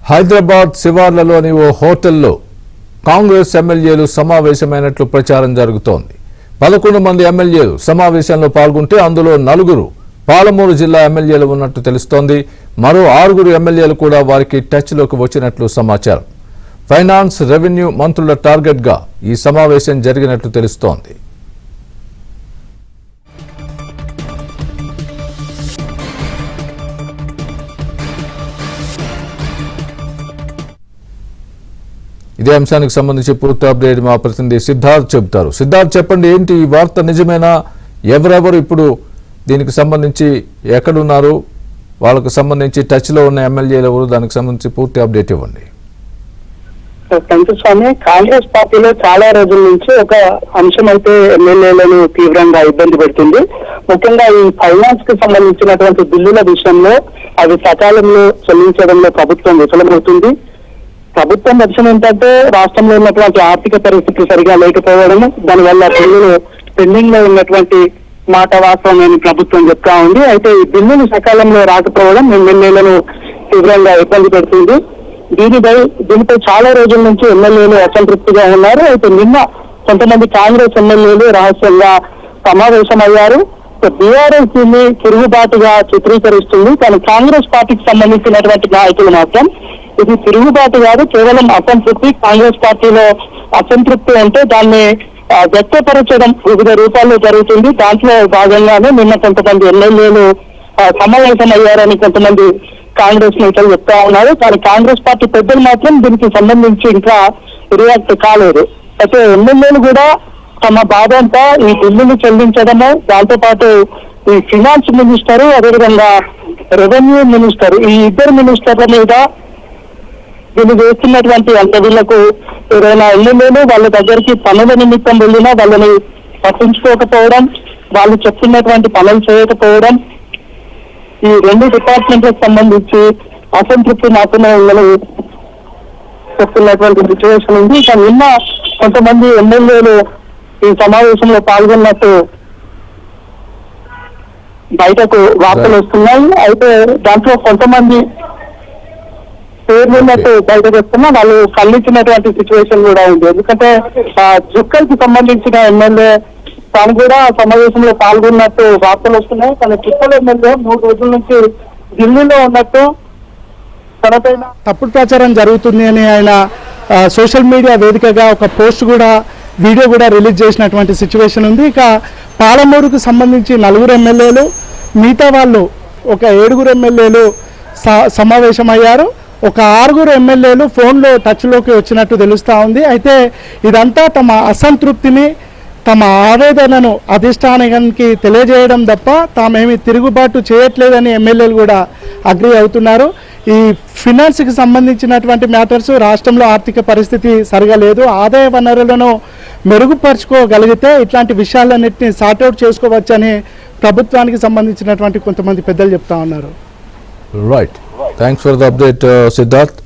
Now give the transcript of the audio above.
హైదరాబాద్ శివార్లలోని ఓ హోటల్లో కాంగ్రెస్ ఎమ్మెల్యేలు సమావేశమైనట్లు ప్రచారం జరుగుతోంది. 11 మంది ఎమ్మెల్యేలు సమావేశంలో పాల్గొంటే అందులో 4 పాలమూరు జిల్లా ఎమ్మెల్యేలు ఉన్నట్టు తెలుస్తోంది. మరో 6 ఎమ్మెల్యేలు కూడా వారికి టచ్లోకి వచ్చినట్లు సమాచారం. ఫైనాన్స్, రెవెన్యూ మంత్రుల టార్గెట్గా ఈ సమావేశం జరిగినట్లు తెలుస్తోంది. ఇదే అంశానికి సంబంధించి పూర్తి అప్డేట్ మా ప్రతినిధి సిద్ధార్థ్ చెబుతారు. సిద్ధార్థ్, చెప్పండి, ఏంటి ఈ వార్త? నిజమేనా? ఎవరెవరు ఇప్పుడు దీనికి సంబంధించి ఎక్కడున్నారు? వాళ్ళకు సంబంధించి టచ్లో ఉన్న ఎమ్మెల్యేలు ఎవరు? దానికి సంబంధించి పూర్తి అప్డేట్ ఇవ్వండి. స్వామి, కాంగ్రెస్ పార్టీలో చాలా రోజుల నుంచి ఒక అంశం అయితే ఎమ్మెల్యేలను తీవ్రంగా ఇబ్బంది పెడుతుంది. ముఖ్యంగా ఈ ఫైనాన్స్ కి సంబంధించినటువంటి బిల్లుల విషయంలో అవి సకాలంలో చెల్లించడంలో ప్రభుత్వం విఫలమవుతుంది. ప్రభుత్వం లక్ష్యం ఏంటంటే రాష్ట్రంలో ఉన్నటువంటి ఆర్థిక పరిస్థితి సరిగా లేకపోవడం, దానివల్ల బిల్లులు పెండింగ్ లో ఉన్నటువంటి మాట వాస్తవమని ప్రభుత్వం చెప్తా ఉంది. అయితే ఈ బిల్లులు సకాలంలో రాకపోవడం ఎమ్మెల్యేలను తీవ్రంగా ఇబ్బంది పెడుతుంది. దీనిపై చాలా రోజుల నుంచి ఎమ్మెల్యేలు అసంతృప్తిగా ఉన్నారు. అయితే నిన్న కొంతమంది కాంగ్రెస్ ఎమ్మెల్యేలు రహస్యంగా సమావేశమయ్యారు. బీఆర్ఎస్ దీన్ని తిరుగుబాటుగా చిత్రీకరిస్తుంది. కానీ కాంగ్రెస్ పార్టీకి సంబంధించినటువంటి నాయకులు మాత్రం ఇది తిరుగుబాటు కాదు, కేవలం అసంతృప్తి. కాంగ్రెస్ పార్టీలో అసంతృప్తి అంటే దాన్ని వ్యక్తపరచడం వివిధ రూపాల్లో జరుగుతుంది. దాంట్లో భాగంగానే నిన్న కొంతమంది ఎమ్మెల్యేలు సమావేశమయ్యారని కొంతమంది కాంగ్రెస్ నేతలు చెప్తా ఉన్నారు. కానీ కాంగ్రెస్ పార్టీ పెద్దలు మాత్రం దీనికి సంబంధించి ఇంకా రియాక్ట్ కాలేదు. అయితే ఎమ్మెల్యేలు కూడా తమ బాధ అంతా ఈ బిల్లును చెల్లించడము, దాంతో పాటు ఈ ఫినాన్స్ మినిస్టర్, అదేవిధంగా రెవెన్యూ మినిస్టర్, ఈ 2 మినిస్టర్ల మీద వీళ్ళు చేస్తున్నటువంటి వీళ్లకు ఏదైనా ఎమ్మెల్యేలు వాళ్ళ దగ్గరికి పనుల నిమిత్తం వెళ్ళినా వాళ్ళని పట్టించుకోకపోవడం, వాళ్ళు చెప్తున్నటువంటి పనులు చేయకపోవడం, ఈ 2 డిపార్ట్మెంట్లకు సంబంధించి అసంతృప్తి మాత్రమే ఉందని చెప్తున్నటువంటి సిచ్యువేషన్ ఉంది. ఇక నిన్న కొంతమంది ఎమ్మెల్యేలు ఈ సమావేశంలో పాల్గొన్నట్టు బయటకు వార్తలు వస్తున్నాయి. అయితే దాంట్లో కొంతమంది పేర్లున్నట్టు బయటకు వస్తున్నా వాళ్ళు ఖండించినటువంటి సిచ్యువేషన్ కూడా ఉంది. ఎందుకంటే జుక్కల్కి సంబంధించిన ఎమ్మెల్యే తాను కూడా సమావేశంలో పాల్గొన్నట్టు వార్తలు వస్తున్నాయి. కానీ చుక్కల ఎమ్మెల్యే 3 రోజుల నుంచి ఢిల్లీలో ఉన్నట్టు తనపైన తప్పుడు ప్రచారం జరుగుతుంది అని ఆయన సోషల్ మీడియా వేదికగా ఒక పోస్ట్ కూడా, వీడియో కూడా రిలీజ్ చేసినటువంటి సిచ్యువేషన్ ఉంది. ఇక పాలమూరుకు సంబంధించి 4 ఎమ్మెల్యేలు, మిగతా వాళ్ళు ఒక 7 ఎమ్మెల్యేలు సమావేశమయ్యారు. ఒక 6 ఎమ్మెల్యేలు ఫోన్లో టచ్లోకి వచ్చినట్టు తెలుస్తూ ఉంది. అయితే ఇదంతా తమ అసంతృప్తిని, తమ ఆవేదనను అధిష్టానానికి తెలియజేయడం తప్ప తామేమి తిరుగుబాటు చేయట్లేదని ఎమ్మెల్యేలు కూడా అగ్రీ అవుతున్నారు. ఈ ఫినాన్స్కి సంబంధించినటువంటి మ్యాటర్స్, రాష్ట్రంలో ఆర్థిక పరిస్థితి సరిగా లేదు, ఆదాయ వనరులను మెరుగుపరుచుకోగలిగితే ఇట్లాంటి విషయాలన్నింటినీ సార్ట్అవుట్ చేసుకోవచ్చని ప్రభుత్వానికి సంబంధించినటువంటి కొంతమంది పెద్దలు చెప్తా ఉన్నారు. Right, thanks for the update Siddharth.